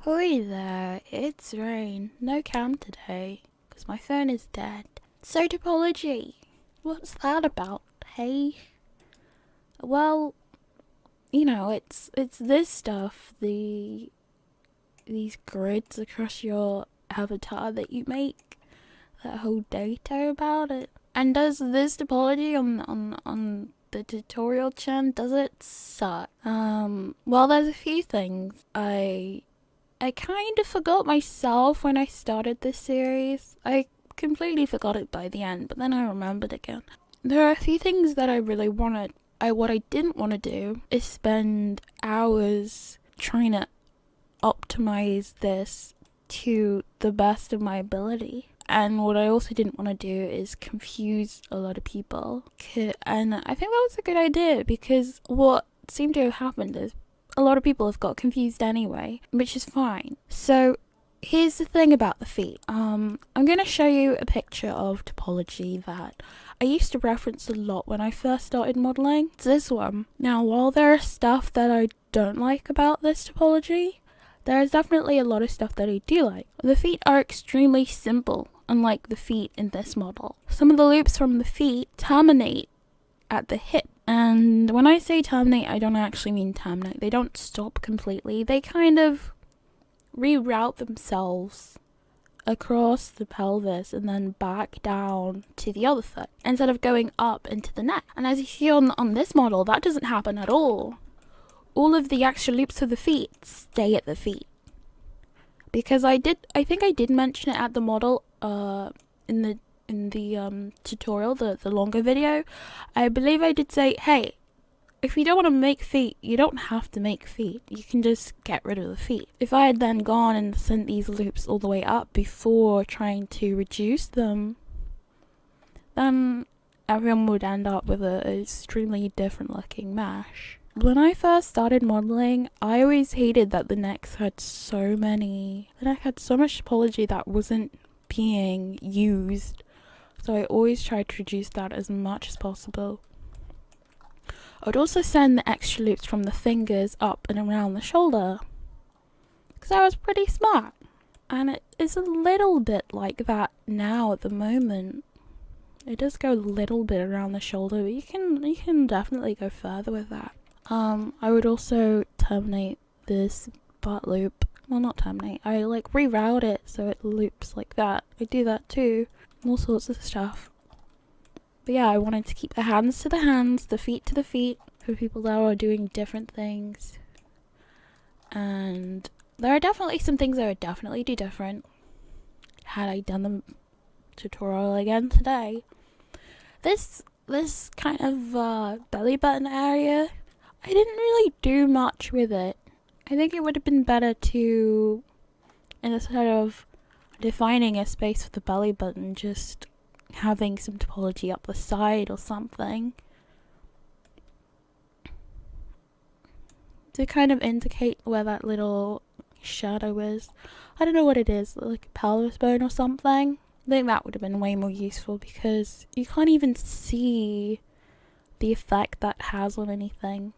Hoi there, it's Rain. No cam today, because my phone is dead. So topology, what's that about, hey? Well, it's this stuff, these grids across your avatar that you make, that whole data about it. And does this topology on the tutorial chan, does it suck? Well, there's a few things. I kind of forgot myself when I started this series. I completely forgot it by the end, but then I remembered again. There are a few things that I really wanted. What I didn't want to do is spend hours trying to optimize this to the best of my ability. And what I also didn't want to do is confuse a lot of people. And I think that was a good idea, because what seemed to have happened is a lot of people have got confused anyway, which is fine. So here's the thing about the feet. I'm going to show you a picture of topology that I used to reference a lot when I first started modelling. It's this one. Now, while there is stuff that I don't like about this topology, there is definitely a lot of stuff that I do like. The feet are extremely simple, unlike the feet in this model. Some of the loops from the feet terminate at the hip. And when I say terminate, I don't actually mean terminate. They don't stop completely. They kind of reroute themselves across the pelvis and then back down to the other foot instead of going up into the neck. And as you see on this model, that doesn't happen at all. All of the extra loops of the feet stay at the feet. Because I think I did mention it at the model in the tutorial, the longer video. I believe I did say, hey, if you don't want to make feet, you don't have to make feet. You can just get rid of the feet. If I had then gone and sent these loops all the way up before trying to reduce them, then everyone would end up with an extremely different looking mesh. When I first started modelling, I always hated that the neck had so much topology that wasn't being used. So I always tried to reduce that as much as possible. I would also send the extra loops from the fingers up and around the shoulder, because I was pretty smart. And it is a little bit like that now at the moment. It does go a little bit around the shoulder, but you can definitely go further with that. I would also terminate this butt loop. Well, not terminate. I reroute it so it loops like that. I do that too. All sorts of stuff. But yeah, I wanted to keep the hands to the hands, the feet to the feet, for people that are doing different things. And there are definitely some things I would definitely do different had I done the tutorial again today. This kind of belly button area, I didn't really do much with it. I think it would have been better to, instead of defining a space for the belly button, just having some topology up the side or something to kind of indicate where that little shadow is. I don't know what it is, like a pelvis bone or something. I think that would have been way more useful, because you can't even see the effect that has on anything.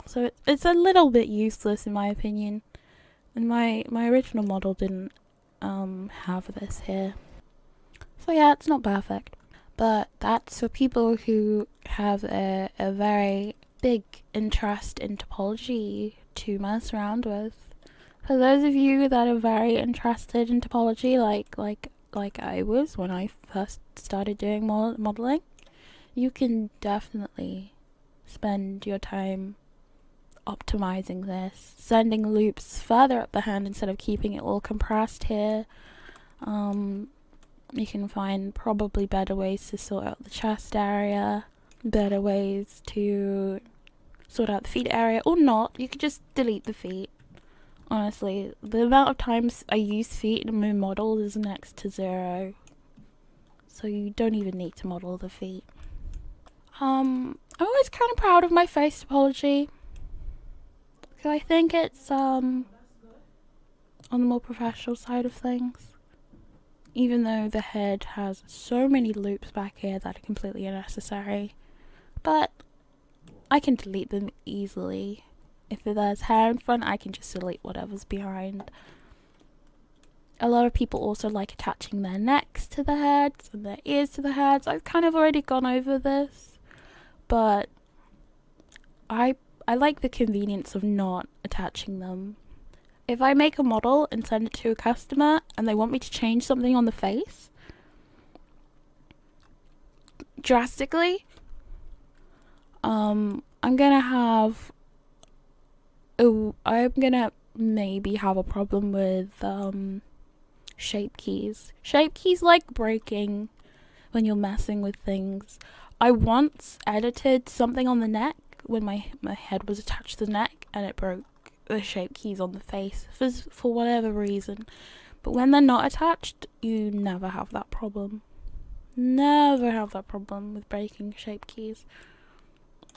So it's a little bit useless in my opinion. And my original model didn't have this here. So yeah, it's not perfect. But that's for people who have a very big interest in topology to mess around with. For those of you that are very interested in topology, like I was when I first started doing modeling, you can definitely spend your time optimizing this, sending loops further up the hand instead of keeping it all compressed here. You can find probably better ways to sort out the chest area, better ways to sort out the feet area, or not. You could just delete the feet. Honestly, the amount of times I use feet in my model is next to 0. So you don't even need to model the feet. I'm always kind of proud of my face topology, because I think it's on the more professional side of things. Even though the head has so many loops back here that are completely unnecessary. But I can delete them easily. If there's hair in front, I can just delete whatever's behind. A lot of people also like attaching their necks to the heads and their ears to the heads. I've kind of already gone over this, but I like the convenience of not attaching them. If I make a model and send it to a customer and they want me to change something on the face drastically, I'm gonna maybe have a problem with shape keys. Shape keys like breaking when you're messing with things. I once edited something on the neck when my head was attached to the neck and it broke the shape keys on the face for whatever reason. But when they're not attached, you never have that problem. Never have that problem with breaking shape keys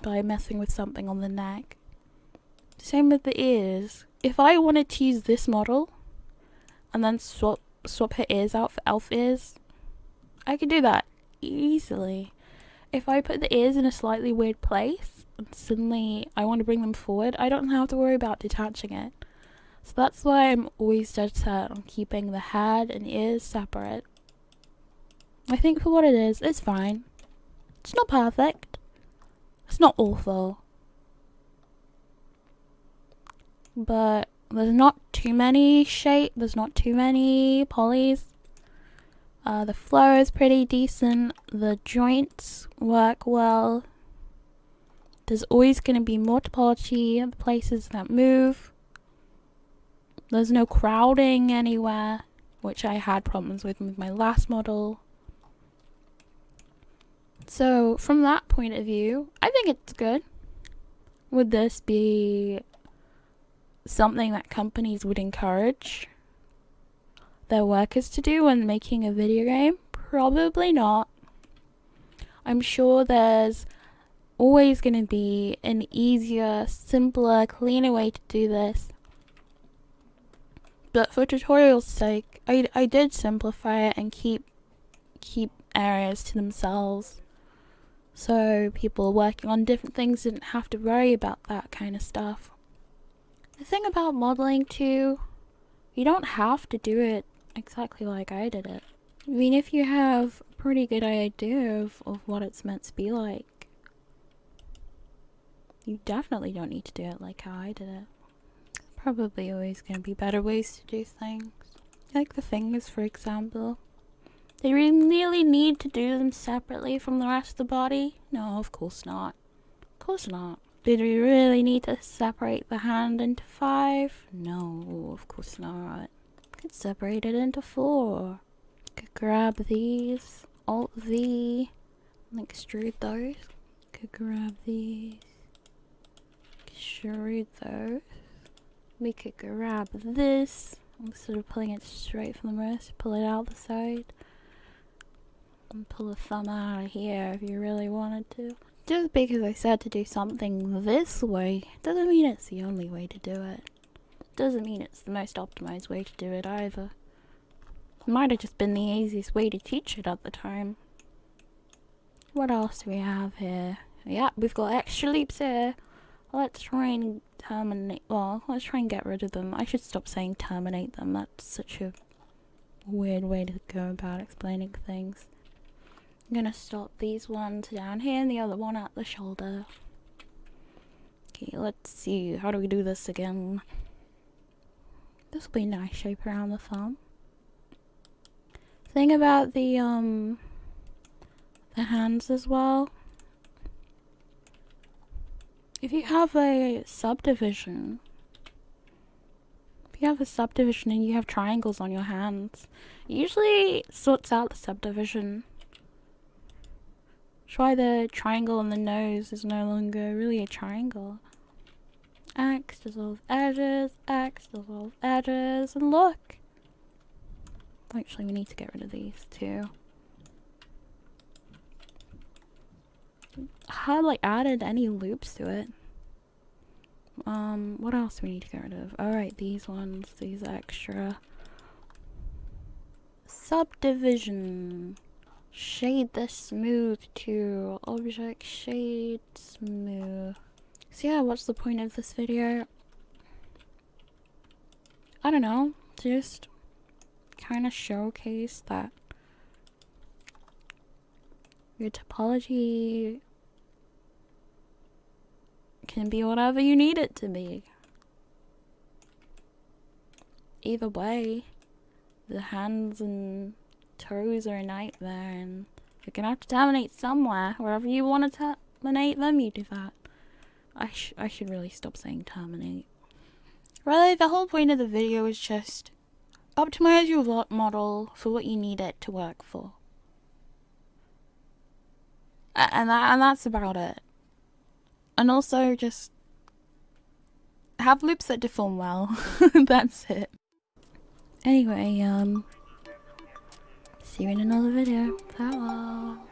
by messing with something on the neck. Same with the ears. If I wanted to use this model and then swap her ears out for elf ears, I could do that easily. If I put the ears in a slightly weird place and suddenly I want to bring them forward, I don't have to worry about detaching it. So that's why I'm always dead set on keeping the head and ears separate. I think for what it is, it's fine. It's not perfect. It's not awful. But there's not too many there's not too many polys. The flow is pretty decent. The joints work well. There's always going to be more topology in the places that move. There's no crowding anywhere, which I had problems with my last model. So from that point of view, I think it's good. Would this be something that companies would encourage their workers to do when making a video game? Probably not. I'm sure there's always going to be an easier, simpler, cleaner way to do this. But for tutorial's sake, I did simplify it and keep areas to themselves. So people working on different things didn't have to worry about that kind of stuff. The thing about modeling too, you don't have to do it exactly like I did it. I mean, if you have a pretty good idea of what it's meant to be like, you definitely don't need to do it like how I did it. Probably always going to be better ways to do things. Like the fingers, for example. They really need to do them separately from the rest of the body? No, of course not. Of course not. Did we really need to separate the hand into 5? No, of course not. Could separate it into 4. Could grab these, Alt V, and extrude those. Could grab these, extrude those. We could grab this, instead of pulling it straight from the wrist, pull it out the side. And pull the thumb out of here if you really wanted to. Just because I said to do something this way, doesn't mean it's the only way to do it. Doesn't mean it's the most optimized way to do it either. It might have just been the easiest way to teach it at the time. What else do we have here? Yeah, we've got extra loops here. Let's try and let's try and get rid of them. I should stop saying terminate them. That's such a weird way to go about explaining things. I'm gonna stop these ones down here and the other one at the shoulder. Okay, let's see. How do we do this again? This will be a nice shape around the thumb. Thing about the hands as well. If you have a subdivision, and you have triangles on your hands, it usually sorts out the subdivision. Try the triangle on the nose is no longer really a triangle. X dissolve edges, X dissolve edges, and look! Actually, we need to get rid of these too. I hardly added any loops to it. What else do we need to get rid of? Alright, these ones, these extra. Subdivision. Shade this smooth to object shade smooth. So yeah, what's the point of this video? I don't know, just kind of showcase that your topology can be whatever you need it to be. Either way, the hands and toes are a nightmare, and you're gonna have to terminate somewhere. Wherever you want to terminate them, you do that. I should really stop saying terminate. Really, the whole point of the video is just optimize your model for what you need it to work for. And that's about it. And also just have loops that deform well. That's it. Anyway, see you in another video. Farewell.